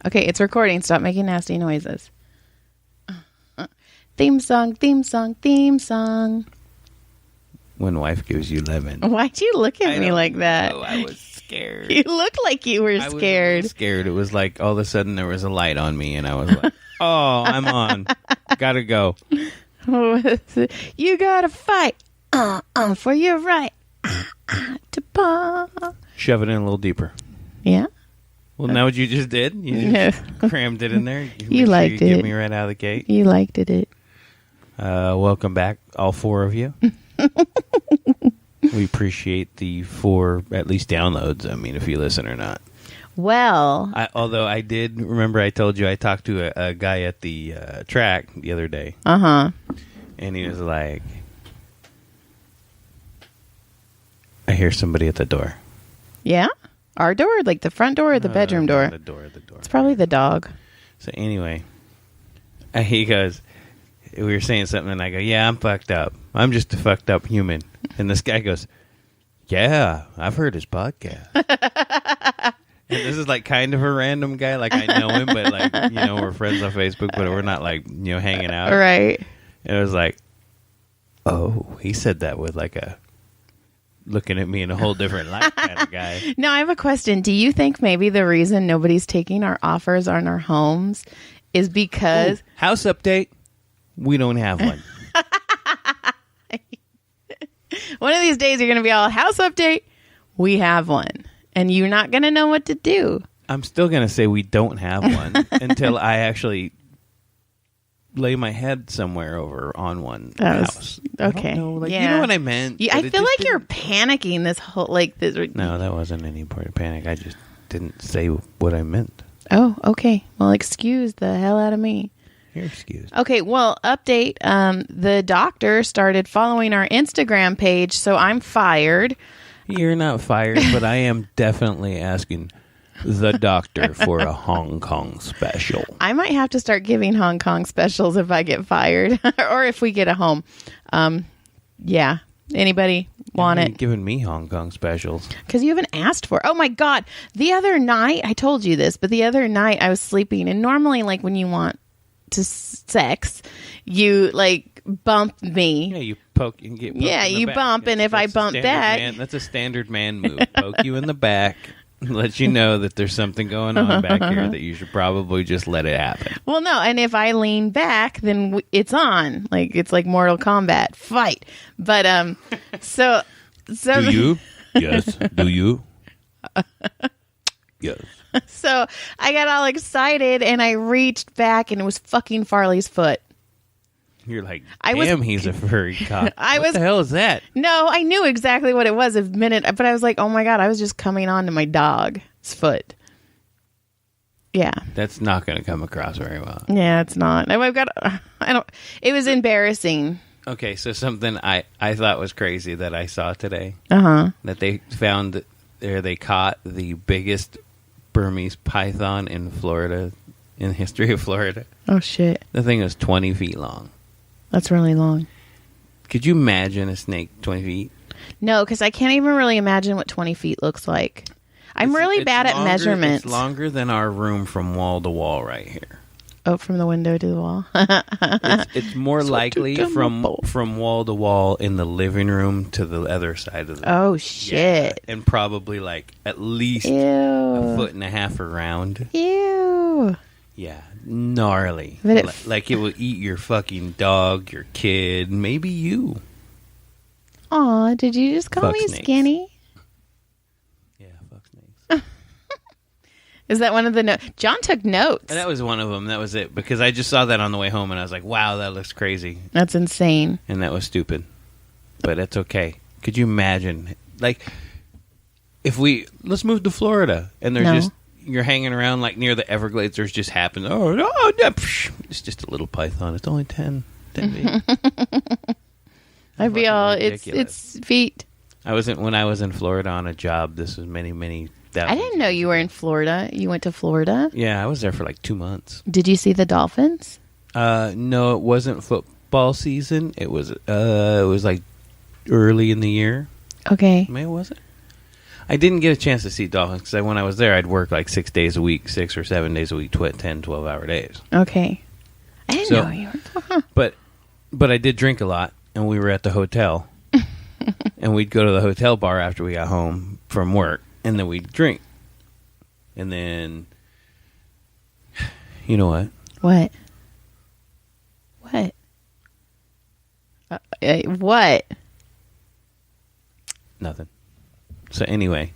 Okay, it's recording. Stop making nasty noises. Theme song, theme song, theme song. When wife gives you lemon. Why'd you look at me like that? Oh, I was scared. You look like you were I was scared. scared. It was like all of a sudden there was a light on me, and I was like, "Oh, I'm on. Gotta go." You gotta fight for your right to paw. Shove it in a little deeper. Yeah. Well, now what you just did? You just crammed it in there. You liked it. Get me right out of the gate. You liked it. Welcome back, all four of you. We appreciate the 4 at least downloads. I mean, if you listen or not. Well, Although I did remember, I told you I talked to a guy at the track the other day, and he was like, "I hear somebody at the door." yeah, our door, like the front door or the bedroom door. The door. It's probably the dog. So anyway, he goes, we were saying something, and I go, "Yeah, I'm fucked up. I'm just a fucked up human." And this guy goes, "Yeah, I've heard his podcast." And this is like kind of a random guy. Like I know him, but like, we're friends on Facebook, but we're not like, hanging out. Right. And it was like, oh, he said that with like a looking at me in a whole different light kind of guy. Now I have a question. Do you think maybe the reason nobody's taking our offers on our homes is because... Ooh, house update. We don't have one. One of these days you're going to be all, house update. We have one. And you're not going to know what to do. I'm still going to say we don't have one until I actually lay my head somewhere over on one house. Okay. I don't know, like, yeah. You know what I meant? I feel like you're panicking this whole, like... this. No, that wasn't any part of panic. I just didn't say what I meant. Oh, okay. Well, excuse the hell out of me. You're excused. Okay, well, update. The doctor started following our Instagram page, so I'm fired. You're not fired, but I am definitely asking the doctor for a Hong Kong special. I might have to start giving Hong Kong specials if I get fired or if we get a home. Yeah. Anybody want it? Giving me Hong Kong specials. Because you haven't asked for it. Oh, my God. The other night, I told you this, but the other night I was sleeping, and normally, like, when you want to sex, you, like, bump me. Yeah, you poke and get poked Yeah, in the you back. bump, and if I bump back... That's a standard man move. Poke you in the back, let you know that there's something going on back here that you should probably just let it happen. Well, no, and if I lean back, then it's on. Like, it's like Mortal Kombat. Fight. But, so... Do you? Yes. Do you? Yes. So I got all excited, and I reached back, and it was fucking Farley's foot. You're like, damn, he's a furry cock. What the hell is that? No, I knew exactly what it was a minute, but I was like, oh my God, I was just coming on to my dog's foot. Yeah. That's not going to come across very well. Yeah, it's not. It was embarrassing. Okay, so something I thought was crazy that I saw today. Uh-huh. That they found, they caught the biggest Burmese python in Florida, in the history of Florida. Oh, shit. The thing was 20 feet long. That's really long. Could you imagine a snake 20 feet? No, because I can't even really imagine what 20 feet looks like. I'm really bad at measurements. It's longer than our room from wall to wall right here. Oh, from the window to the wall? It's more likely from wall to wall in the living room to the other side of the Oh, shit. Yeah, and probably like at least Ew. a foot and a half around. Ew. Yeah, gnarly. But like it will eat your fucking dog, your kid, maybe you. Aw, did you just call Fuck me snakes. skinny? Yeah, fuck snakes. Is that one of the notes? John took notes. That was one of them. That was it. Because I just saw that on the way home, and I was like, wow, that looks crazy. That's insane. And that was stupid. But it's okay. Could you imagine? Like, let's move to Florida, and you're hanging around like near the Everglades, there's just happened. It's just a little python. It's only 10 feet. I'd be all, it's feet. When I was in Florida on a job, this was many I didn't know you were in Florida. You went to Florida? Yeah, I was there for like 2 months. Did you see the dolphins? No, it wasn't football season. It was like early in the year. Okay. Maybe it wasn't. I didn't get a chance to see dolphins because when I was there, I'd work like 6 days a week, 6 or 7 days a week, 10, 12-hour days. Okay. I didn't know you were. But I did drink a lot, and we were at the hotel. And we'd go to the hotel bar after we got home from work, and then we'd drink. And then, you know what? What? What? Nothing. So anyway,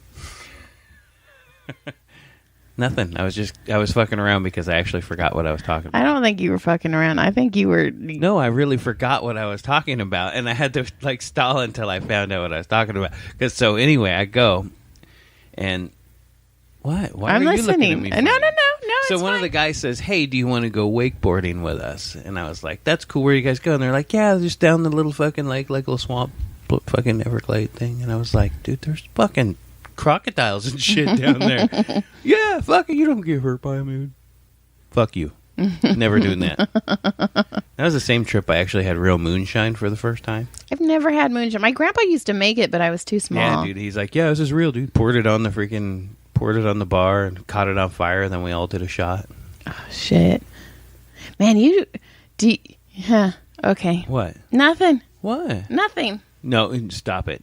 nothing. I was fucking around because I actually forgot what I was talking about. I don't think you were fucking around. I think you were. No, I really forgot what I was talking about, and I had to like stall until I found out what I was talking about. Because so anyway, I go, and what? Why I'm are listening. you looking at me? No. So It's one of fine. the guys says, "Hey, do you want to go wakeboarding with us?" And I was like, "That's cool. Where you guys go?" And they're like, "Yeah, just down the little fucking lake, like a little swamp, fucking Everglade thing." And I was like, "Dude, there's fucking crocodiles and shit down there." Yeah, fuck it. You don't get hurt by them, dude. Fuck you. Never doing that. That was the same trip I actually had real moonshine for the first time. I've never had moonshine. My grandpa used to make it, but I was too small. Yeah, dude. He's like, "Yeah, this is real, dude." Poured it on the bar and caught it on fire, and then we all did a shot. Oh, shit. Man, huh. Okay. What? Nothing. What? Nothing. No, stop it.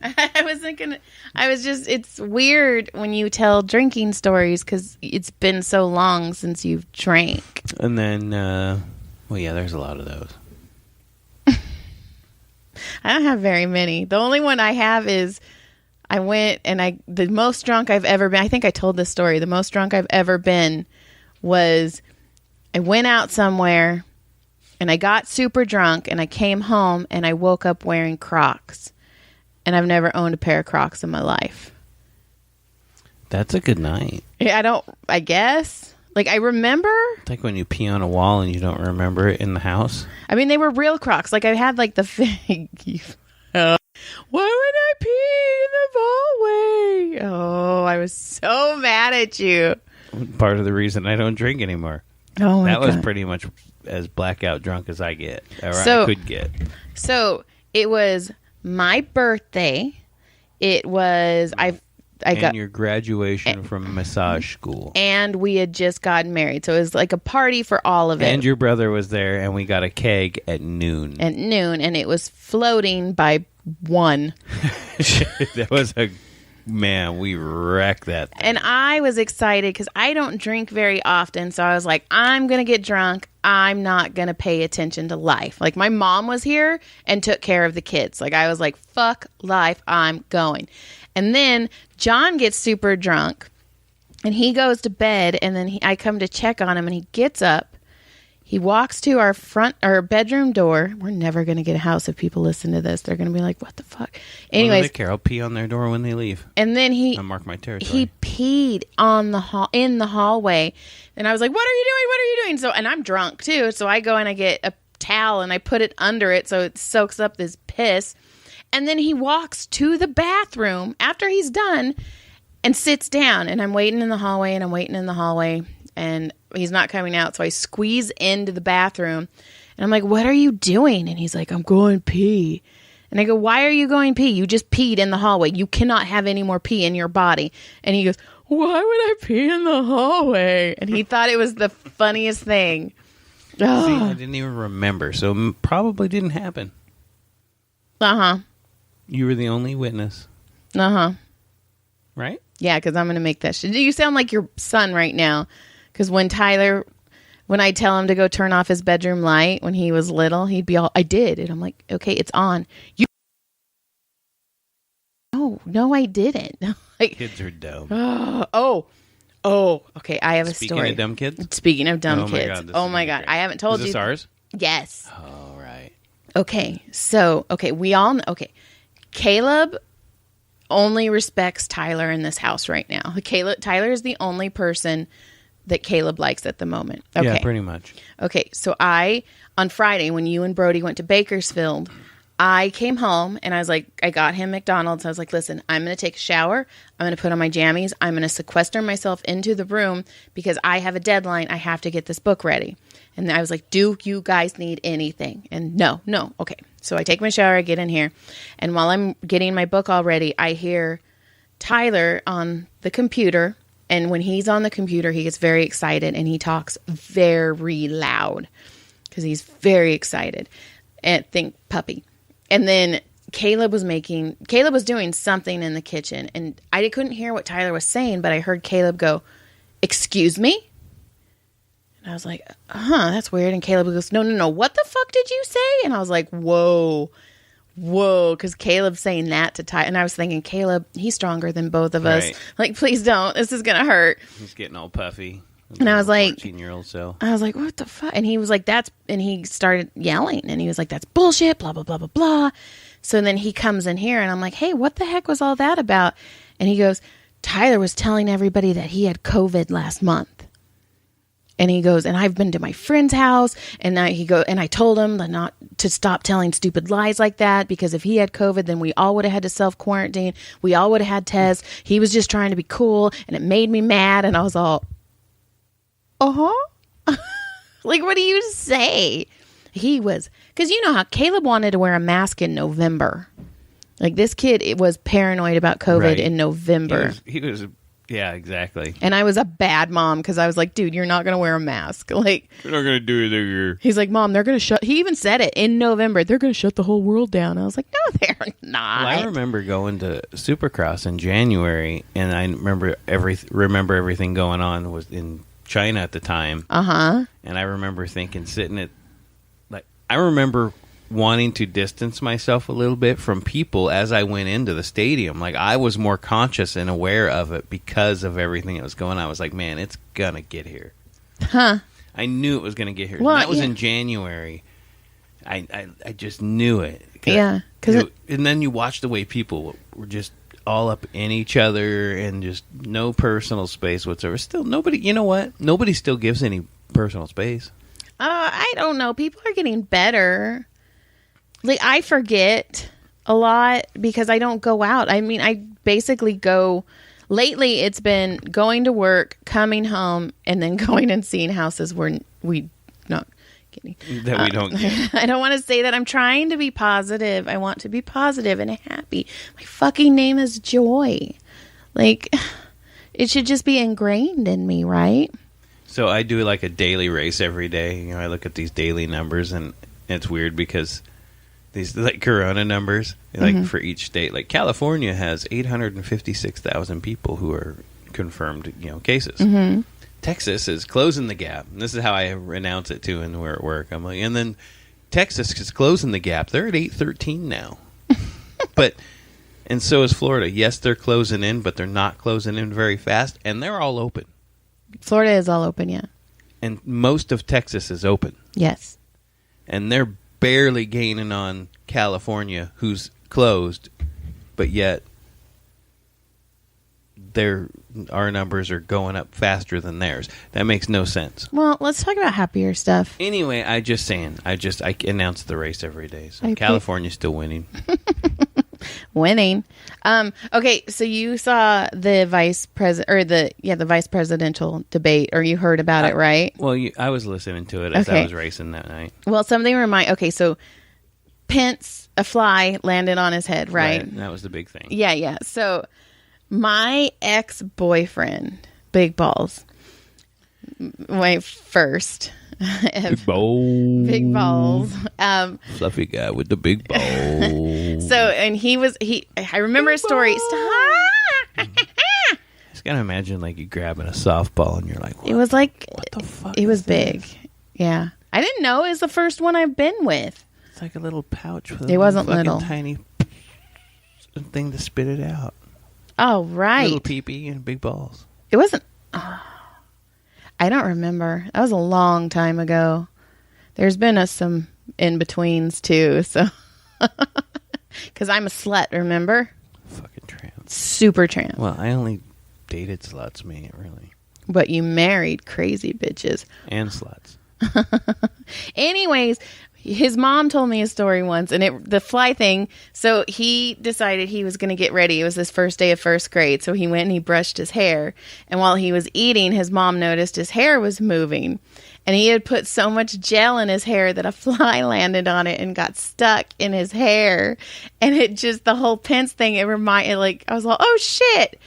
It's weird when you tell drinking stories because it's been so long since you've drank. And then, well, yeah, there's a lot of those. I don't have very many. The only one I have is I went and the most drunk I've ever been. I think I told this story. The most drunk I've ever been was I went out somewhere and I got super drunk and I came home and I woke up wearing Crocs. And I've never owned a pair of Crocs in my life. That's a good night. Yeah, I guess. Like, I remember. It's like when you pee on a wall and you don't remember it in the house. I mean, they were real Crocs. Like, I had like the fake. Why would I pee in the hallway? Oh, I was so mad at you. Part of the reason I don't drink anymore. Oh, my God. That was pretty much as blackout drunk as I get. Or So- I could get. So, it was my birthday. It was, I And got, your graduation from massage school. and we had just gotten married. So, it was like a party for all of it. And your brother was there, and we got a keg at noon. At noon, and it was floating by 1. That was man, we wrecked that thing. And I was excited because I don't drink very often. So I was like, I'm going to get drunk. I'm not going to pay attention to life. Like, my mom was here and took care of the kids. Like, I was like, fuck life. I'm going. And then John gets super drunk and he goes to bed. And then I come to check on him and he gets up. He walks to our bedroom door. We're never going to get a house if people listen to this. They're going to be like, what the fuck? What Anyways, do they care? I'll pee on their door when they leave. and then I'll mark my territory. he peed on in the hallway, and I was like, "What are you doing? What are you doing?" So, and I'm drunk too, so I go and I get a towel and I put it under it so it soaks up this piss. And then he walks to the bathroom after he's done and sits down, and I'm waiting in the hallway and I'm waiting in the hallway, and he's not coming out. So I squeeze into the bathroom, and I'm like, "What are you doing?" And he's like, "I'm going pee." And I go, "Why are you going pee? You just peed in the hallway. You cannot have any more pee in your body." And he goes, "Why would I pee in the hallway?" And he thought it was the funniest thing. See, I didn't even remember, so probably didn't happen. Uh-huh. You were the only witness, Uh-huh. right? Yeah, because I'm going to make that shit. You sound like your son right now. Because when I tell him to go turn off his bedroom light when he was little, he'd be all, "I did." And I'm like, "Okay, it's on." No, I didn't. Like, Kids are dumb. okay, I have a Speaking story. of dumb kids? Speaking of dumb Oh my kids. God, this Oh is my God. great. I haven't told Is you. this ours? Yes. Oh, right. Okay, so, we all know. Okay, Caleb only respects Tyler in this house right now. Tyler is the only person that Caleb likes at the moment. Okay. Yeah, pretty much. Okay, so on Friday, when you and Brody went to Bakersfield, I came home and I was like, I got him McDonald's. I was like, "Listen, I'm going to take a shower. I'm going to put on my jammies. I'm going to sequester myself into the room because I have a deadline. I have to get this book ready." And I was like, "Do you guys need anything?" And no. Okay. So I take my shower, I get in here. And while I'm getting my book all ready, I hear Tyler on the computer. And when he's on the computer, he gets very excited and he talks very loud because he's very excited. And think puppy. And then Caleb was doing something in the kitchen. And I couldn't hear what Tyler was saying, but I heard Caleb go, "Excuse me?" And I was like, that's weird. And Caleb goes, no, what the fuck did you say? And I was like, whoa, because Caleb's saying that to Ty. And I was thinking, Caleb, he's stronger than both of us. Like, please don't. This is going to hurt. He's getting all puffy. And I was like, 14-year-old self. I was like, what the fuck? And he was like, and he started yelling. And he was like, that's bullshit, blah, blah, blah, blah, blah. So then he comes in here and I'm like, hey, what the heck was all that about? And he goes, Tyler was telling everybody that he had COVID last month. And he goes, and I've been to my friend's house, and I told him not to stop telling stupid lies like that, because if he had COVID, then we all would have had to self-quarantine. We all would have had tests. He was just trying to be cool, and it made me mad. And I was all, like, what do you say? Because you know how Caleb wanted to wear a mask in November. Like, this kid, it was paranoid about COVID in November. He was yeah, exactly. And I was a bad mom because I was like, dude, you're not going to wear a mask. Like, you're not going to do it here. He's like, Mom, they're going to shut. He even said it in November. They're going to shut the whole world down. I was like, no, they're not. Well, I remember going to Supercross in January, and I remember everything going on was in China at the time. And I remember sitting I remember wanting to distance myself a little bit from people as I went into the stadium. Like, I was more conscious and aware of it because of everything that was going on. I was like, man, it's gonna get here. I knew it was gonna get here. Well, and that was in January. I just knew it. Yeah. And then you watch the way people were just all up in each other and just no personal space whatsoever. Still, nobody, you know what? Nobody still gives any personal space. I don't know. People are getting better. Like, I forget a lot because I don't go out. I mean, I basically go. Lately, it's been going to work, coming home, and then going and seeing houses where we not getting that we don't get. I don't want to say that. I'm trying to be positive. I want to be positive and happy. My fucking name is Joy. Like, it should just be ingrained in me, right? So I do like a daily race every day. You know, I look at these daily numbers, and it's weird because these like corona numbers, like for each state, like California has 856,000 people who are confirmed, cases. Texas is closing the gap. And this is how I announce it too, and we're at work. I'm like, and then Texas is closing the gap. They're at 813 now, and so is Florida. Yes, they're closing in, but they're not closing in very fast, and they're all open. Florida is all open, yeah. And most of Texas is open. Yes. And they're barely gaining on California, who's closed, but yet our numbers are going up faster than theirs. That makes no sense. Well, let's talk about happier stuff. Anyway, I announce the race every day. So California's still winning. Winning. Okay, so you saw the vice presidential debate, or you heard about it, right? Well, I was listening to it as I was racing that night. Well, so Pence, a fly landed on his head, right? That was the big thing. Yeah. So my ex-boyfriend, Big Balls, my first. Big balls. Fluffy guy with the big balls. So, and I remember a story. Stop. Just gotta imagine like you grabbing a softball and you're like, it was like, what the fuck? It was big. Yeah. I didn't know it was the first one I've been with. It's like a little pouch with it wasn't little tiny thing to spit it out. Oh, right. Little pee-pee and big balls. It wasn't. I don't remember. That was a long time ago. There's been some in-betweens, too, so. Because I'm a slut, remember? Fucking tramp. Super tramp. Well, I only dated sluts, me, really. But you married crazy bitches. And sluts. Anyways, his mom told me a story once, and the fly thing. So he decided he was going to get ready. It was his first day of first grade. So he went and he brushed his hair. And while he was eating, his mom noticed his hair was moving. And he had put so much gel in his hair that a fly landed on it and got stuck in his hair. And it just, the whole Pence thing, it reminded, like, I was like, oh shit.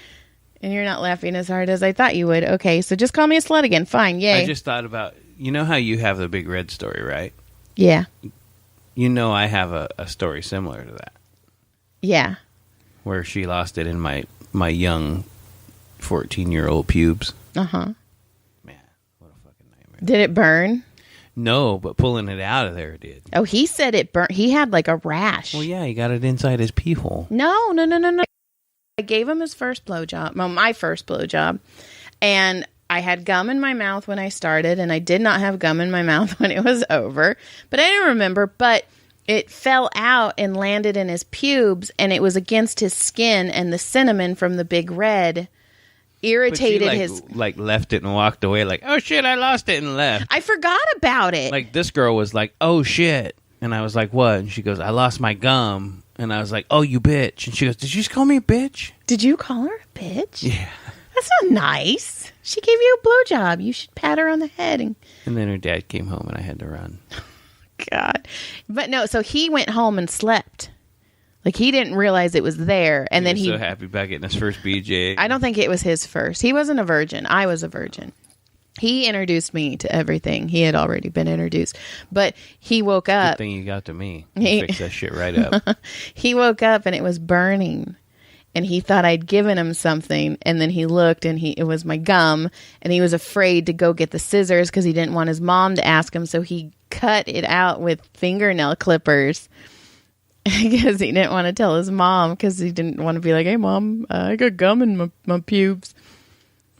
And you're not laughing as hard as I thought you would. Okay, so just call me a slut again. Fine, yay. I just thought about, you know how you have the Big Red story, right? Yeah. You know I have a story similar to that. Yeah. Where she lost it in my young 14-year-old pubes. Uh-huh. Man, what a fucking nightmare. Did it burn? No, but pulling it out of there did. Oh, he said it burnt. He had like a rash. Well, yeah, he got it inside his pee hole. No. I gave him his first blowjob. Well, my first blowjob. And I had gum in my mouth when I started, and I did not have gum in my mouth when it was over. But I didn't remember. But it fell out and landed in his pubes, and it was against his skin, and the cinnamon from the Big Red irritated but she, his... like left it and walked away like, oh shit, I lost it and left. I forgot about it. Like this girl was like, oh shit. And I was like, what? And she goes, I lost my gum. And I was like, oh, you bitch. And she goes, did you just call me a bitch? Did you call her a bitch? Yeah. That's not nice. She gave you a blowjob. You should pat her on the head. And then her dad came home and I had to run. God. But no, so he went home and slept. Like, he didn't realize it was there. And then he was so happy about getting his first BJ. I don't think it was his first. He wasn't a virgin. I was a virgin. He introduced me to everything. He had already been introduced. But he woke up. Good thing you got to me. You fixed that shit right up. He woke up and it was burning. And he thought I'd given him something. And then he looked and it was my gum. And he was afraid to go get the scissors because he didn't want his mom to ask him. So he cut it out with fingernail clippers. Because he didn't want to tell his mom. Because he didn't want to be like, hey, Mom, I got gum in my pubes.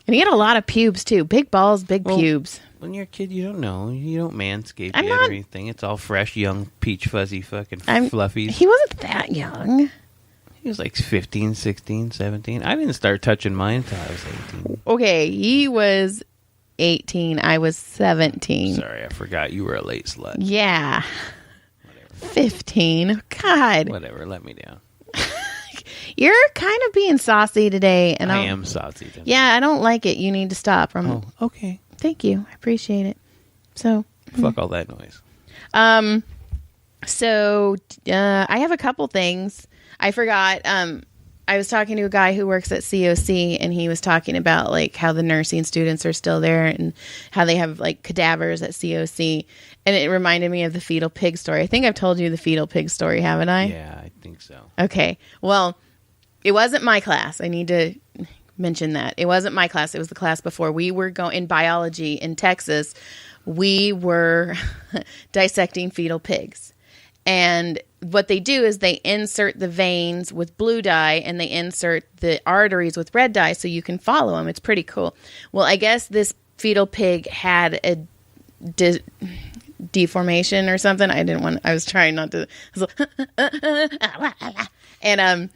And he had a lot of pubes, too. Big balls, big pubes. When you're a kid, you don't know. You don't manscape yet or anything. It's all fresh, young, peach fuzzy fucking fluffies. He wasn't that young. He was like 15, 16, 17. I didn't start touching mine until I was 18. Okay, he was 18. I was 17. Sorry, I forgot you were a late slut. Yeah. Whatever. 15. God. Whatever, let me down. You're kind of being saucy today. And I am saucy today. Yeah, I don't like it. You need to stop. Oh, okay. Thank you. I appreciate it. So. Fuck all that noise. So, I have a couple things. I forgot. I was talking to a guy who works at COC, and he was talking about like how the nursing students are still there and how they have like cadavers at COC. And it reminded me of the fetal pig story. I think I've told you the fetal pig story, haven't I? Yeah, I think so. Okay. Well, it wasn't my class. I need to mention that. It wasn't my class. It was the class before. We were going in biology in Texas. We were dissecting fetal pigs. And what they do is they insert the veins with blue dye and they insert the arteries with red dye so you can follow them. It's pretty cool. Well, I guess this fetal pig had a deformation or something. I was trying not to. And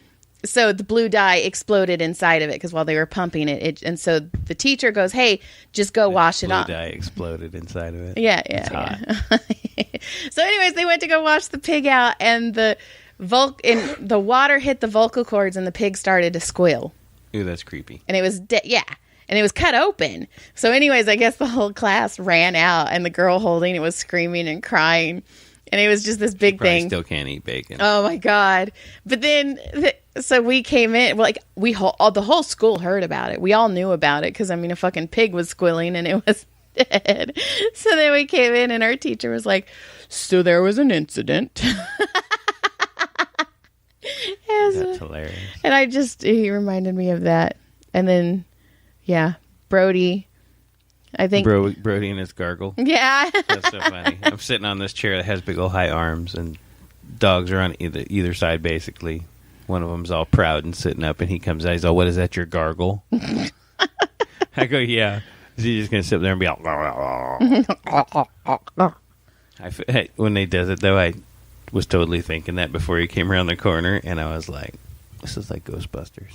so the blue dye exploded inside of it because while they were pumping it, and so the teacher goes, "Hey, just go wash it off." Blue dye exploded inside of it. Yeah. So, anyways, they went to go wash the pig out, and the water hit the vocal cords, and the pig started to squeal. Ooh, that's creepy. And it was and it was cut open. So, anyways, I guess the whole class ran out, and the girl holding it was screaming and crying. And it was just this big thing. Still can't eat bacon. Oh my God. But then, so we came in, like the whole school heard about it. We all knew about it because, I mean, a fucking pig was squealing and it was dead. So then we came in and our teacher was like, so there was an incident. That's hilarious. And he reminded me of that. And then, yeah, Brody. I think Brody and his gargle. Yeah. That's so funny. I'm sitting on this chair that has big old high arms, and dogs are on either side, basically. One of them's all proud and sitting up, and he comes out. He's all, what is that, your gargle? I go, yeah. Is he just going to sit there and be all... When they does it, though, I was totally thinking that before he came around the corner, and I was like, this is like Ghostbusters.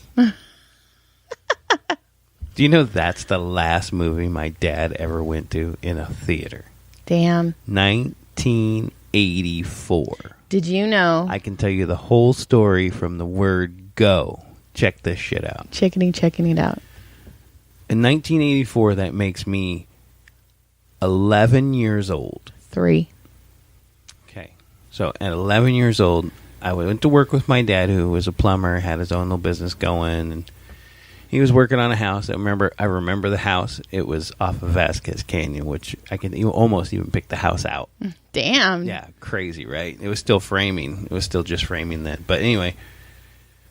Do you know that's the last movie my dad ever went to in a theater? Damn. 19 1984. Did you know? I can tell you the whole story from the word go. Check this shit out. Checking it out. In 1984, that makes me 11 years old. 3. Okay. So at 11 years old, I went to work with my dad, who was a plumber, had his own little business going, and he was working on a house. I remember the house. It was off of Vasquez Canyon, which I can almost even pick the house out. Damn. Yeah, crazy, right? It was still framing. It was still just framing then. But anyway,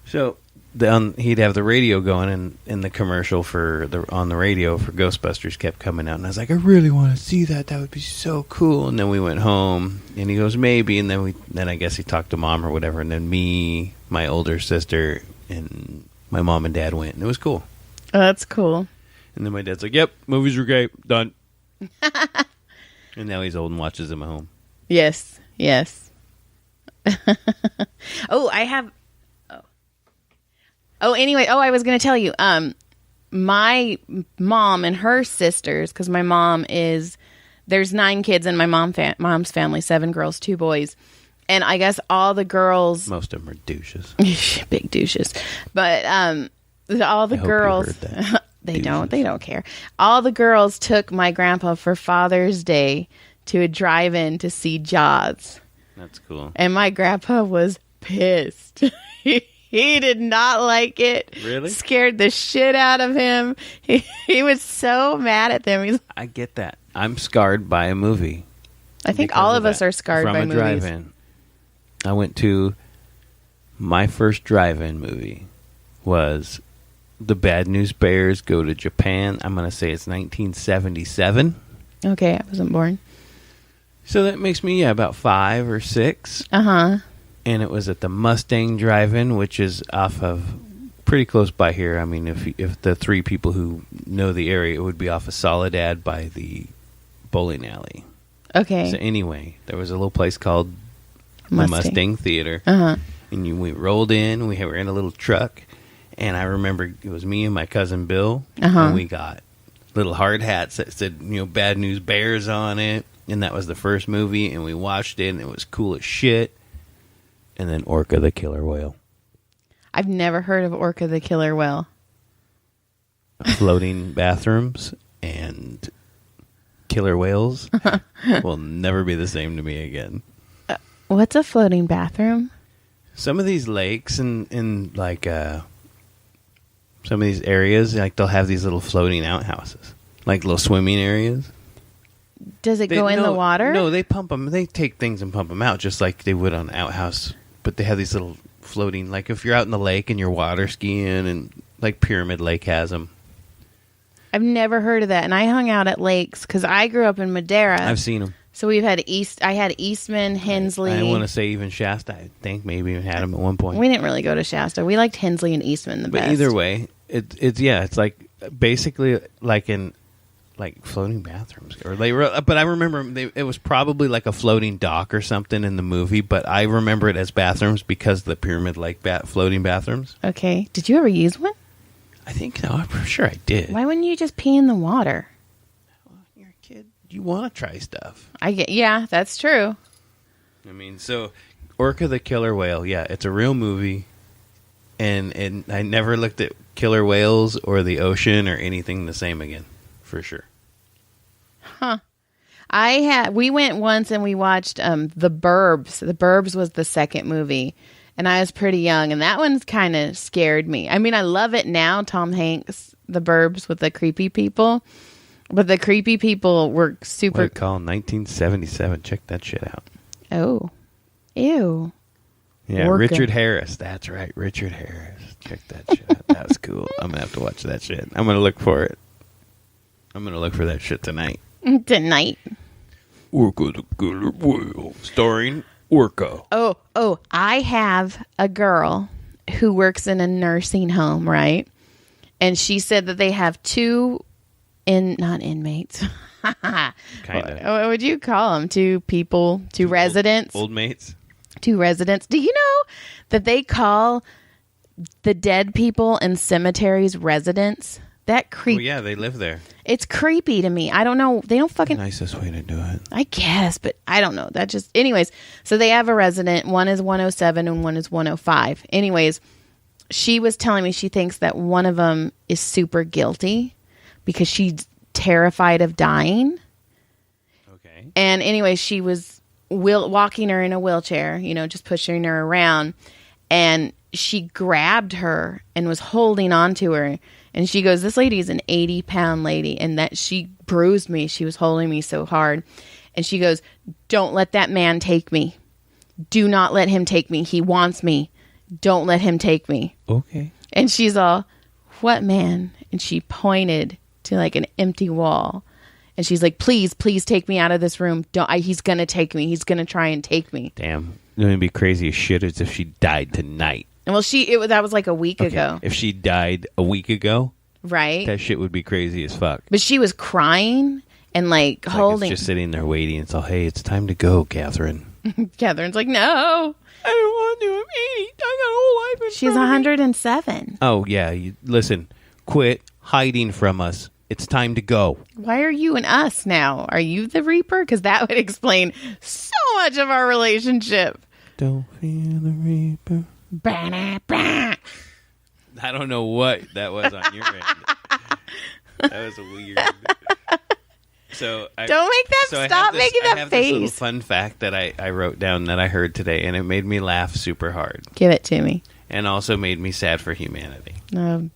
so he'd have the radio going, and the commercial on the radio for Ghostbusters kept coming out, and I was like, I really want to see that. That would be so cool. And then we went home, and he goes, maybe. And then I guess he talked to Mom or whatever, and then me, my older sister, and my mom and dad went, and it was cool. Oh, that's cool. And then my dad's like, yep, movies are great, done. And now he's old and watches them at home. Yes. Oh, I have. Oh, anyway. Oh, I was going to tell you. My mom and her sisters, because my mom there's 9 kids in my mom's family, 7 girls, 2 boys. And I guess all the girls... Most of them are douches. Big douches. But all the girls... They douches. They don't care. All the girls took my grandpa for Father's Day to a drive-in to see Jaws. That's cool. And my grandpa was pissed. He did not like it. Really? Scared the shit out of him. He was so mad at them. I get that. I'm scarred by a movie. I think all of us are scarred by movies. From a drive-in. I went to... My first drive-in movie was The Bad News Bears Go to Japan. I'm going to say it's 1977. Okay, I wasn't born. So that makes me, about 5 or 6. Uh-huh. And it was at the Mustang Drive-In, which is off of pretty close by here. I mean, if the 3 people who know the area, it would be off of Soledad by the bowling alley. Okay. So anyway, there was a little place called the Mustang Theater. Uh-huh. And we rolled in. We were in a little truck. And I remember it was me and my cousin Bill. Uh-huh. And we got little hard hats that said, Bad News Bears on it. And that was the first movie. And we watched it, and it was cool as shit. And then Orca the Killer Whale. I've never heard of Orca the Killer Whale. Floating bathrooms and killer whales will never be the same to me again. What's a floating bathroom? Some of these lakes and like some of these areas, like they'll have these little floating outhouses, like little swimming areas. Does it go in the water? No, they pump them. They take things and pump them out just like they would on an outhouse. But they have these little floating, like if you're out in the lake and you're water skiing, and like Pyramid Lake has them. I've never heard of that. And I hung out at lakes because I grew up in Madera. I've seen them. So we've had I had Eastman, Hensley. I want to say even Shasta. I think maybe even had them at one point. We didn't really go to Shasta. We liked Hensley and Eastman the best. But either way, it's like basically like in like floating bathrooms, but I remember it was probably like a floating dock or something in the movie. But I remember it as bathrooms because of the Pyramid Lake floating bathrooms. Okay, did you ever use one? I think no, I'm sure I did. Why wouldn't you just pee in the water? Well, you're a kid. You want to try stuff. Yeah, that's true. I mean, so Orca the Killer Whale, yeah, it's a real movie, and I never looked at killer whales or the ocean or anything the same again, for sure. Huh. We went once and we watched The Burbs. The Burbs was the second movie, and I was pretty young, and that one's kind of scared me. I mean, I love it now, Tom Hanks, The Burbs with the creepy people, but the creepy people were super... What it called? 1977. Check that shit out. Oh. Ew. Yeah, Orca. Richard Harris. That's right, Richard Harris. Check that shit out. That was cool. I'm going to have to watch that shit. I'm going to look for it. I'm going to look for that shit tonight. Tonight. Orca the Killer Whale. Starring Orca. Oh, I have a girl who works in a nursing home, right? And she said that they have not inmates. Kind of. What would you call them? Two residents? Old mates? 2 residents. Do you know that they call the dead people in cemeteries residents? That Well, creep. yeah, they live there. It's creepy to me. I don't know. They don't fucking. Nicest way to do it. I guess, but I don't know. That just. Anyways, so they have a resident. One is 107 and one is 105. Anyways, she was telling me she thinks that one of them is super guilty because she's terrified of dying. Okay. And anyway, she was walking her in a wheelchair, just pushing her around. And she grabbed her and was holding on to her. And she goes, this lady is an 80-pound lady. And that she bruised me. She was holding me so hard. And she goes, don't let that man take me. Do not let him take me. He wants me. Don't let him take me. Okay. And she's all, what man? And she pointed to like an empty wall. And she's like, please, please take me out of this room. He's going to take me. He's going to try and take me. Damn. It would be crazy as shit as if she died tonight. And well, that was like a week ago. If she died a week ago, right? that shit would be crazy as fuck. But she was crying and like holding. It's just sitting there waiting. It's all, hey, it's time to go, Catherine. Catherine's like, no. I don't want to. I'm 80. I got a whole life in She's front of me. 107. Oh, yeah. Listen, quit hiding from us. It's time to go. Why are you and us now? Are you the Reaper? Because that would explain so much of our relationship. Don't fear the Reaper. Bah. I don't know what that was on your end. That was a weird. So don't make that. Stop making that I have face. This little fun fact that I wrote down that I heard today, and it made me laugh super hard, Give it to me. and also made me sad for humanity. No.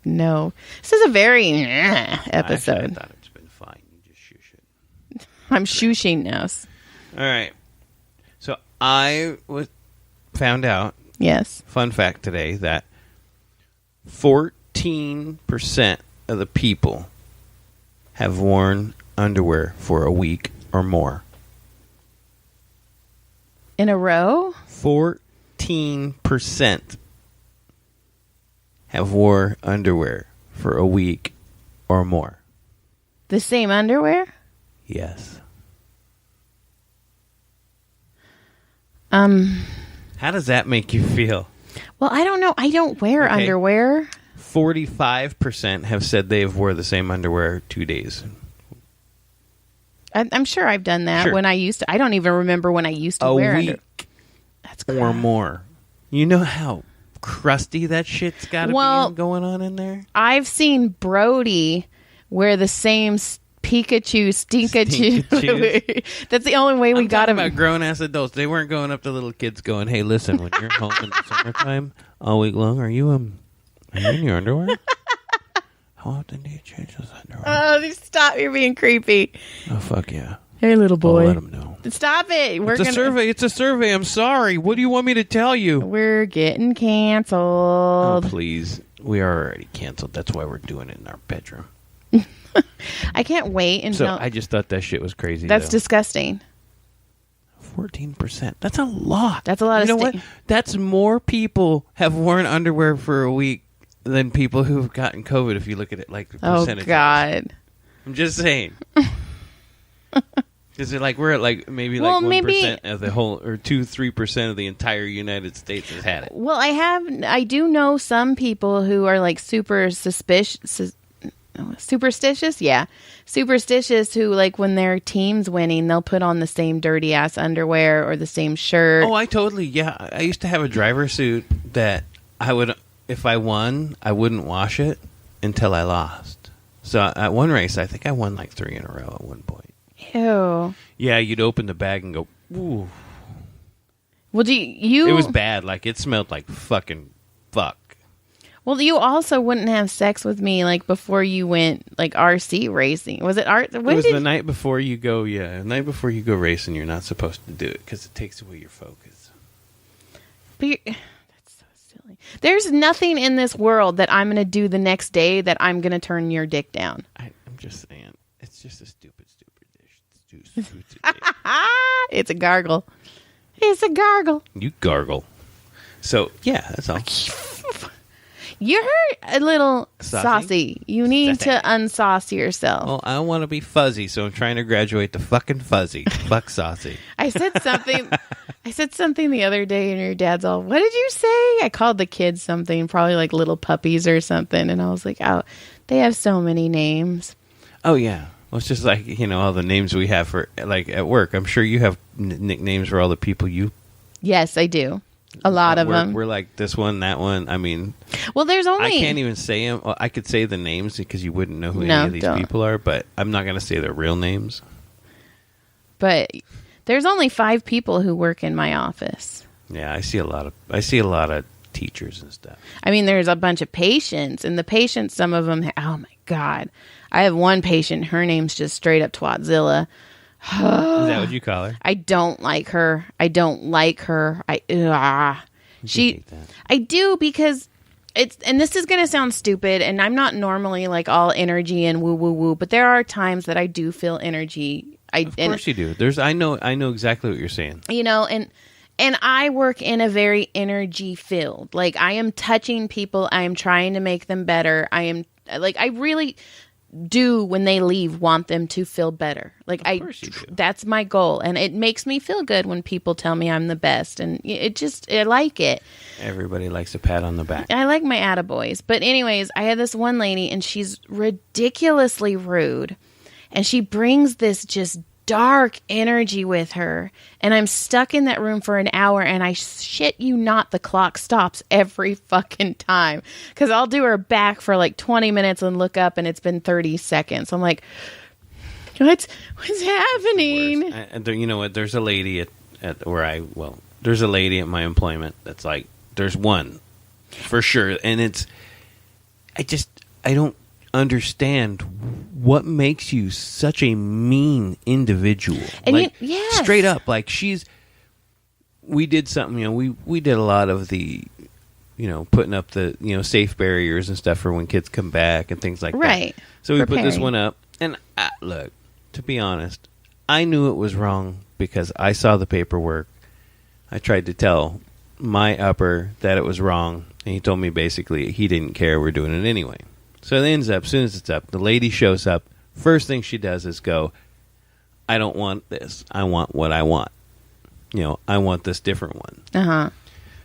This is a very Actually, episode. I thought it's been fine. You just shush it. I'm shushing now. All right. So I found out. Yes. Fun fact today that 14% of the people have worn underwear for a week or more. In a row? 14% have wore underwear for a week or more. The same underwear? Yes. How does that make you feel? Well, I don't know. I don't wear underwear. 45% have said they have wore the same underwear 2 days. I'm sure I've done that Sure. when I used to. I don't even remember when I used to A wear week underwear. That's or crap. more. You know how crusty that shit's got to be going on in there? I've seen Brody wear the same Pikachu, Stinkachoo. That's the only way we got him. About grown-ass adults. They weren't going up to little kids going, hey, listen, when you're home in the summertime all week long, are you in your underwear? How often do you change those underwear? Oh, stop. You're being creepy. Oh, fuck yeah. Hey, little boy. I'll let them know. Stop it. It's a survey. I'm sorry. What do you want me to tell you? We're getting canceled. Oh, please. We are already canceled. That's why we're doing it in our bedroom. I can't wait until... So I just thought that shit was crazy. That's disgusting. 14%. That's a lot. That's a lot of... You know what? That's more people have worn underwear for a week than people who've gotten COVID, if you look at it like the percentage. Oh, God. I'm just saying. Because we're at maybe 1% of the whole, or 2-3% of the entire United States has had it. Well, I do know some people who are like superstitious. Yeah. Superstitious who when their team's winning, they'll put on the same dirty ass underwear or the same shirt. Oh, I used to have a driver suit that if I won, I wouldn't wash it until I lost. So at one race, I think I won 3 in a row at one point. Ew. Yeah, you'd open the bag and go, ooh. Well, It was bad. It smelled like fucking fuck. Well, you also wouldn't have sex with me before you went RC racing. Was it art? It was the night before you go. Yeah, the night before you go racing, you're not supposed to do it because it takes away your focus. But that's so silly. There's nothing in this world that I'm going to do the next day that I'm going to turn your dick down. I'm just saying, it's just a stupid dish. It's too It's a gargle. It's a gargle. You gargle. So yeah, that's all. You're a little saucy. You need to unsauce yourself. Well, I want to be fuzzy, so I'm trying to graduate to fucking fuzzy. Fuck saucy. I said something. I said something the other day, and your dad's all, "What did you say?" I called the kids something, probably like little puppies or something, and I was like, "Oh, they have so many names." Oh yeah. Well, it's just like, all the names we have for, like, at work. I'm sure you have nicknames for all the people you... Yes, I do. A lot of them. We're like this one, that one. I mean... Well, there's only... I can't even say them. Well, I could say the names because you wouldn't know who any of these people are, but I'm not going to say their real names. But there's only 5 people who work in my office. Yeah, I see a lot of teachers and stuff. I mean, there's a bunch of patients, and the patients, some of them... Oh, my God. I have one patient, her name's just straight up Twatzilla. Is that what you call her? I don't like her. I do, because it's, and this is going to sound stupid, and I'm not normally like all energy and woo woo woo, but there are times that I do feel energy. Of course you do. I know exactly what you're saying. And I work in a very energy filled. Like, I am touching people. I am trying to make them better. I really do, when they leave, want them to feel better. Like, that's my goal, and it makes me feel good when people tell me I'm the best, and I like it. Everybody likes a pat on the back. I like my attaboys. But anyways, I had this one lady, and she's ridiculously rude, and she brings this just dark energy with her, and I'm stuck in that room for an hour, and I shit you not, the clock stops every fucking time, because I'll do her back for like 20 minutes and look up, and it's been 30 seconds. I'm like, what's happening? And you know what? There's a lady there's a lady at my employment that's like, there's one for sure, and I don't understand what makes you such a mean individual. And straight up, like, we did something, we did a lot of the, putting up the, safe barriers and stuff for when kids come back and things like that. Right. So we put this one up, and look, to be honest, I knew it was wrong because I saw the paperwork. I tried to tell my upper that it was wrong, and he told me basically he didn't care, we're doing it anyway. So it ends up, as soon as it's up, the lady shows up. First thing she does is go, I don't want this. I want what I want. I want this different one. Uh-huh.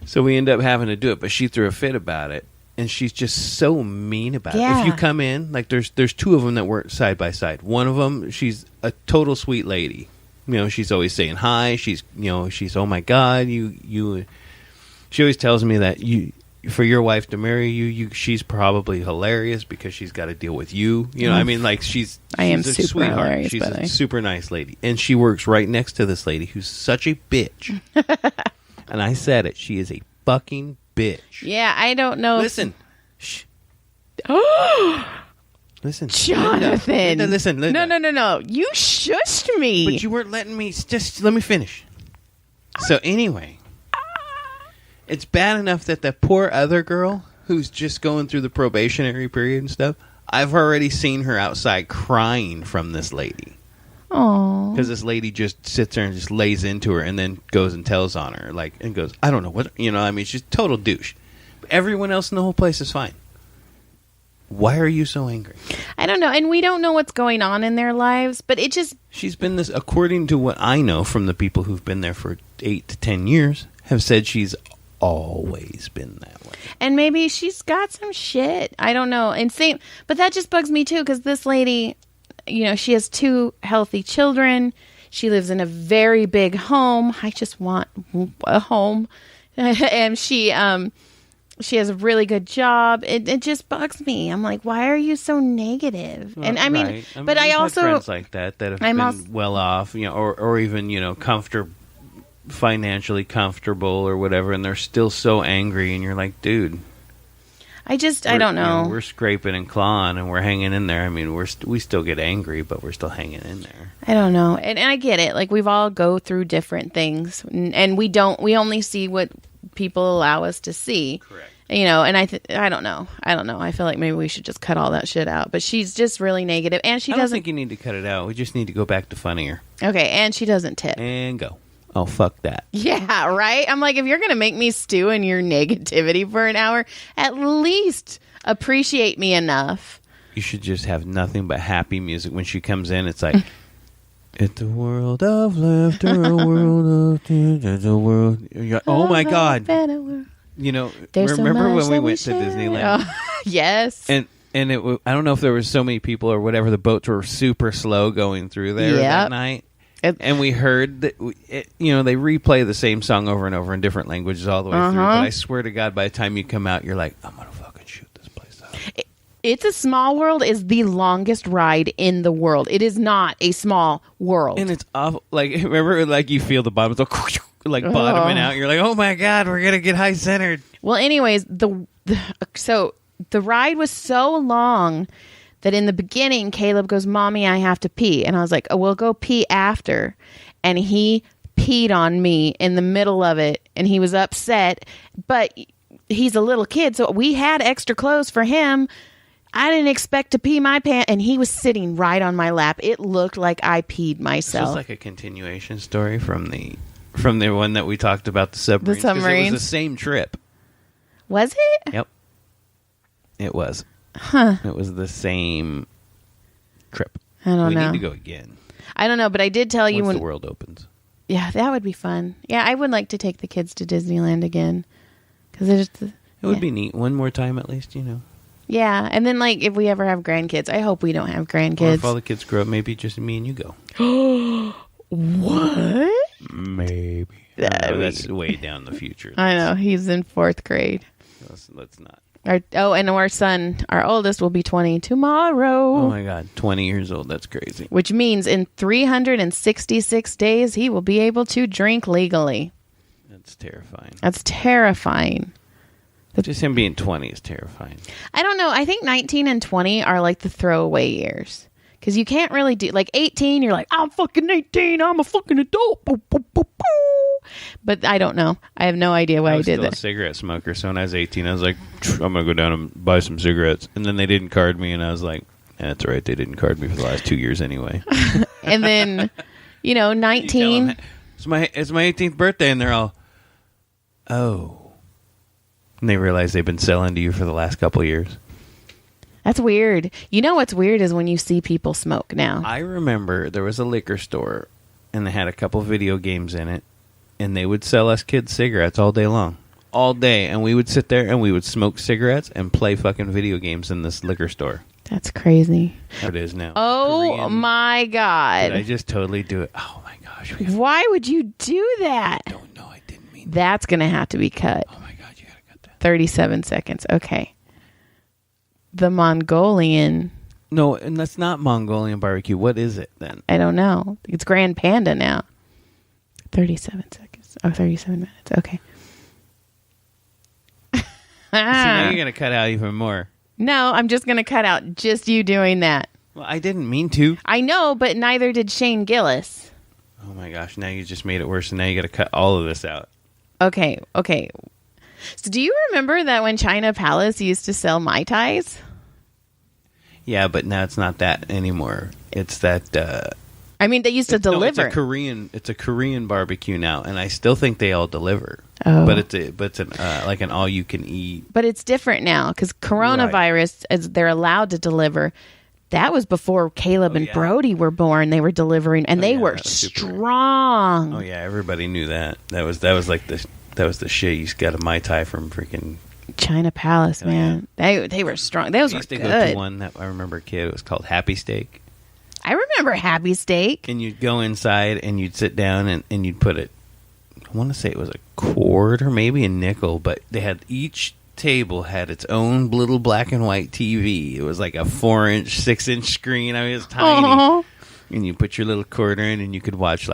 So we end up having to do it, but she threw a fit about it, and she's just so mean about it. If you come in, like, there's 2 of them that work side by side. One of them, she's a total sweet lady. She's always saying hi. She's, oh my God, you. She always tells me that for your wife to marry you, she's probably hilarious because she's got to deal with you. I mean, like, she's a super sweetheart. Hilarious, she's a super nice lady, and she works right next to this lady who's such a bitch. And I said it. She is a fucking bitch. Yeah, I don't know. Listen. Shh. Listen, Jonathan. Linda, listen. Linda. No. You shushed me. But you weren't letting me. Just let me finish. So anyway. It's bad enough that the poor other girl who's just going through the probationary period and stuff, I've already seen her outside crying from this lady. Aww. Because this lady just sits there and just lays into her and then goes and tells on her. And goes, I don't know what, I mean, she's total douche. But everyone else in the whole place is fine. Why are you so angry? I don't know. And we don't know what's going on in their lives, but it just... She's been this, according to what I know from the people who've been there for 8 to 10 years, have said she's always been that way. And maybe she's got some shit. I don't know. But that just bugs me too, because this lady, she has 2 healthy children. She lives in a very big home. I just want a home. And she has a really good job. It just bugs me. I'm like, why are you so negative? Well, and I mean, right. but I also had friends like that have been well off, or even comfortable, financially comfortable or whatever, and they're still so angry, and you're like, dude, I don't know. We're scraping and clawing, and we're hanging in there. I mean, we still get angry, but we're still hanging in there. I don't know, and I get it. Like, we've all go through different things, and we only see what people allow us to see. Correct. And I don't know. I feel like maybe we should just cut all that shit out. But she's just really negative, and I don't think you need to cut it out. We just need to go back to funnier. Okay, and she doesn't tip. And go. Oh, fuck that. Yeah, right? I'm like, if you're going to make me stew in your negativity for an hour, at least appreciate me enough. You should just have nothing but happy music. When she comes in, it's like, It's a world of laughter, a world of tears, a world. Oh my God! You know, remember when we went to Disneyland? Oh, yes. And I don't know if there were so many people or whatever. The boats were super slow going through there that night. And we heard that, they replay the same song over and over in different languages all the way through. But I swear to God, by the time you come out, you're like, I'm going to fucking shoot this place up. It's a Small World is the longest ride in the world. It is not a small world. And it's awful. Like, remember, like, you feel the bottom, like, bottoming out. You're like, oh, my God, we're going to get high-centered. Well, anyways, so the ride was so long that in the beginning, Caleb goes, Mommy, I have to pee. And I was like, oh, we'll go pee after. And he peed on me in the middle of it. And he was upset. But he's a little kid, so we had extra clothes for him. I didn't expect to pee my pants. And he was sitting right on my lap. It looked like I peed myself. This is like a continuation story from the one that we talked about, the submarines. The submarines. It was the same trip. Was it? Yep. It was. Huh. It was the same trip. I don't know. We need to go again. I don't know, but I did tell you when the world opens. Yeah, that would be fun. Yeah, I would like to take the kids to Disneyland again. Because it would be neat. One more time at least, Yeah, and then like if we ever have grandkids, I hope we don't have grandkids. Or if all the kids grow up, maybe just me and you go. What? Maybe. That's way down the future. I know. He's in 4th grade. Let's not. And our son, our oldest, will be 20 tomorrow. Oh my God, 20 years old. That's crazy. Which means in 366 days, he will be able to drink legally. That's terrifying. That's terrifying. Just him being 20 is terrifying. I don't know. I think 19 and 20 are like the throwaway years. Because you can't really do... Like 18, you're like, I'm fucking 18. I'm a fucking adult. Boop, boop, boop, boop. But I don't know. I have no idea why I did that. I was still a cigarette smoker. So when I was 18, I was like, I'm going to go down and buy some cigarettes. And then they didn't card me. And I was like, that's all right. They didn't card me for the last 2 years anyway. And then, 19... It's my 18th birthday. And they're all, oh. And they realize they've been selling to you for the last couple of years. That's weird. You know what's weird is when you see people smoke now. I remember there was a liquor store, and they had a couple video games in it, and they would sell us kids cigarettes all day long. All day. And we would sit there, and we would smoke cigarettes and play fucking video games in this liquor store. That's crazy. It is now. Oh, my God. Did I just totally do it? Oh, my gosh. Why would you do that? I don't know. I didn't mean that. That's going to have to be cut. Oh, my God. You got to cut that. 37 seconds. Okay. The Mongolian. No, and that's not Mongolian barbecue. What is it then? I don't know. It's Grand Panda now. 37 seconds. Oh, 37 minutes. Okay. So now you're going to cut out even more. No, I'm just going to cut out just you doing that. Well, I didn't mean to. I know, but neither did Shane Gillis. Oh, my gosh. Now you just made it worse, and now you got to cut all of this out. Okay. So do you remember that when China Palace used to sell Mai Tais? Yeah, but now it's not that anymore. It's that... I mean, they used to deliver. No, it's a Korean barbecue now, and I still think they all deliver. Oh. But it's like an all-you-can-eat. But it's different now, because coronavirus, as they're allowed to deliver... That was before Caleb and Brody were born. They were delivering, and they were strong. Oh, yeah, everybody knew that. That was the shit. You got a Mai Tai from freaking... China Palace, man. Yeah. They were strong. Those were good. Go to one that I remember a kid. It was called Happy Steak. I remember Happy Steak. And you'd go inside and you'd sit down and you'd put it. I want to say it was a quarter, maybe a nickel, but they had each table had its own little black and white TV. It was like a 4-inch, 6-inch screen. I mean, it was tiny. Aww. And you put your little quarter in, and you could watch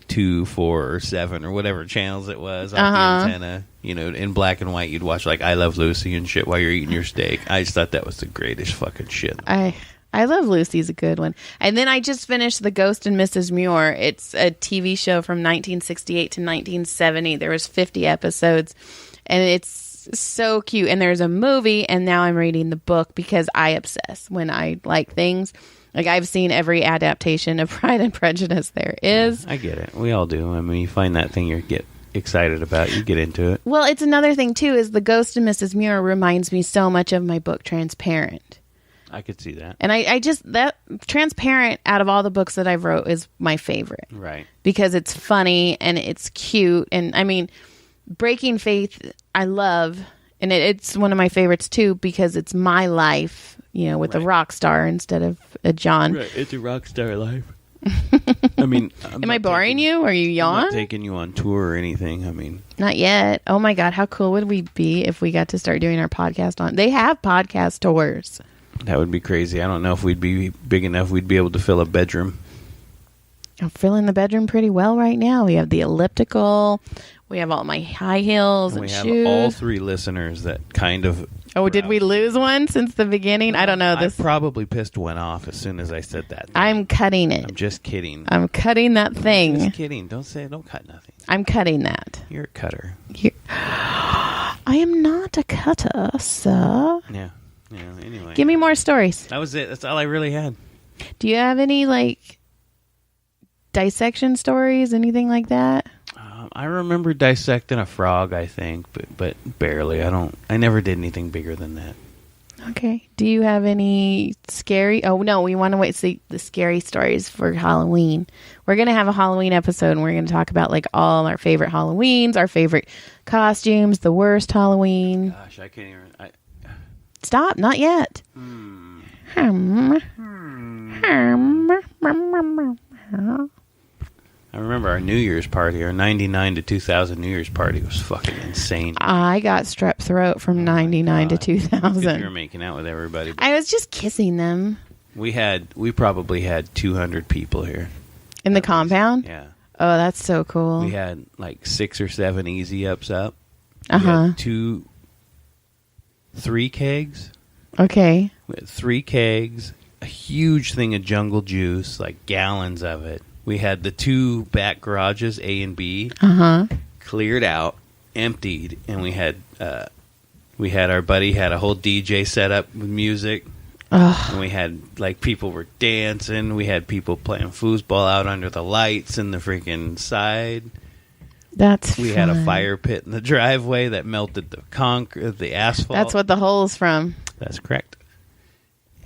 2, 4, or 7, or whatever channels it was off the antenna. In black and white, you'd watch I Love Lucy and shit while you're eating your steak. I just thought that was the greatest fucking shit. I Love Lucy's a good one. And then I just finished The Ghost and Mrs. Muir. It's a TV show from 1968 to 1970. There was 50 episodes, and it's so cute. And there's a movie, and now I'm reading the book because I obsess when I like things. I've seen every adaptation of Pride and Prejudice there is. Yeah, I get it. We all do. I mean, you find that thing you get excited about, you get into it. Well, it's another thing, too, is The Ghost of Mrs. Muir reminds me so much of my book, Transparent. I could see that. And I just, that Transparent out of all the books that I've wrote is my favorite. Right. Because it's funny and it's cute. And I mean, Breaking Faith, I love. And it's one of my favorites too, because it's my life, you know, with a rock star instead of a John. Right. It's a rock star life. I mean, am I boring you? Are you yawn? I'm not taking you on tour or anything. I mean, not yet. Oh my God. How cool would we be if we got to start doing our podcast on, they have podcast tours. That would be crazy. I don't know if we'd be big enough. We'd be able to fill a bedroom. I'm filling the bedroom pretty well right now. We have the elliptical. We have all my high heels and shoes. We have all 3 listeners that kind of... Oh, did we lose one since the beginning? I don't know. I probably pissed one off as soon as I said that. I'm cutting it. I'm just kidding. I'm cutting that thing. I'm just kidding. Don't cut nothing. I'm cutting that. You're a cutter. I am not a cutter, sir. Yeah. Anyway. Give me more stories. That was it. That's all I really had. Do you have any, like, dissection stories? Anything like that? I remember dissecting a frog, I think, but barely. I never did anything bigger than that. Okay. Do you have any scary... Oh, no, we want to wait to see the scary stories for Halloween. We're going to have a Halloween episode, and we're going to talk about, like, all our favorite Halloweens, our favorite costumes, the worst Halloween. Gosh, I can't even... Stop, not yet. I remember our New Year's party, our 99 to 2000 New Year's party was fucking insane. I got strep throat from 99 to 2000. You were making out with everybody. I was just kissing them. We probably had 200 people here. In the compound? Yeah. Oh, that's so cool. We had like 6 or 7 easy ups up. Uh-huh. We had 3 kegs. Okay. We had 3 kegs, a huge thing of jungle juice, like gallons of it. We had the 2 back garages, A and B, cleared out, emptied, and we had our buddy had a whole DJ set up with music. And we had, like, people were dancing. We had people playing foosball out under the lights in the freaking side. We had a fire pit in the driveway that melted the asphalt. That's what the hole's from. That's correct.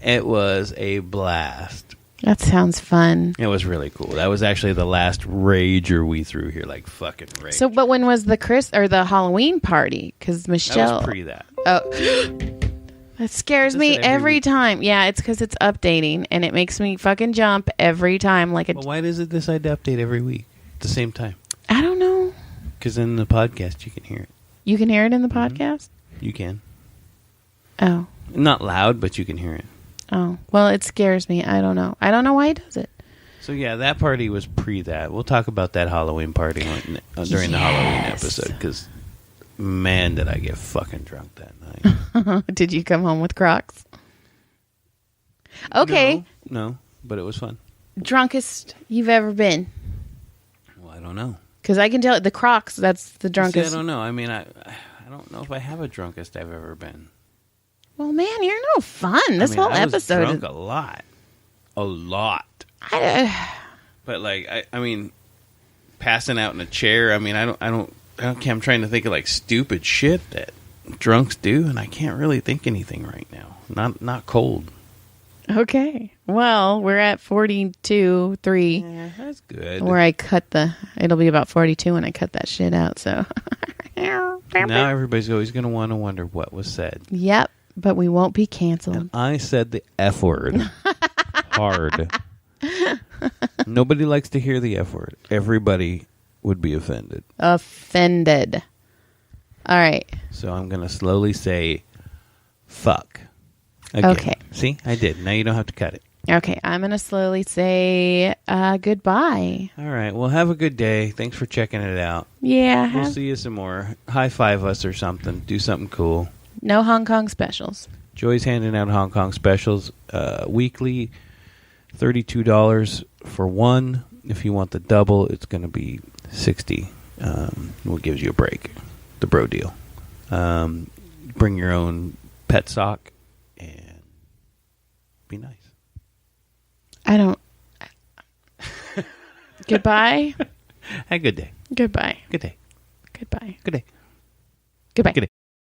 It was a blast. That sounds fun. It was really cool. That was actually the last rager we threw here, like fucking rage. So, but when was the Halloween party? Because Michelle... That was pre that. Oh... That scares me every time. Yeah, it's because it's updating, and it makes me fucking jump every time. Well, why does it decide to update every week at the same time? I don't know. Because in the podcast, you can hear it. You can hear it in the podcast? You can. Oh. Not loud, but you can hear it. Oh. Well, it scares me. I don't know. I don't know why he does it. So, yeah, that party was pre that. We'll talk about that Halloween party during the Halloween episode, because... Man, did I get fucking drunk that night. Did you come home with Crocs? Okay. No, but it was fun. Drunkest you've ever been? Well, I don't know. Because I can tell the Crocs, that's the drunkest. See, I don't know. I mean, I don't know if I have a drunkest I've ever been. Well, man, you're no fun. This whole episode. I was drunk a lot. A lot. But, like, I mean, passing out in a chair, I mean, I don't Okay, I'm trying to think of like stupid shit that drunks do, and I can't really think anything right now. Not cold. Okay. Well, we're at 42.3. Yeah, that's good. Where I cut it'll be about 42 when I cut that shit out, so. Now everybody's always going to want to wonder what was said. Yep, but we won't be canceled. And I said the F word. Hard. Nobody likes to hear the F word. Everybody would be offended. Offended. All right. So I'm going to slowly say fuck. Again. Okay. See? I did. Now you don't have to cut it. Okay. I'm going to slowly say goodbye. All right. Well, have a good day. Thanks for checking it out. Yeah. We'll see you some more. High five us or something. Do something cool. No Hong Kong specials. Joy's handing out Hong Kong specials weekly. $32 for one. If you want the double, it's going to be $60. What gives you a break? The bro deal. Bring your own pet sock and be nice. I don't. Goodbye. Have a good day. Goodbye. Good day. Goodbye. Good day. Goodbye. Good day.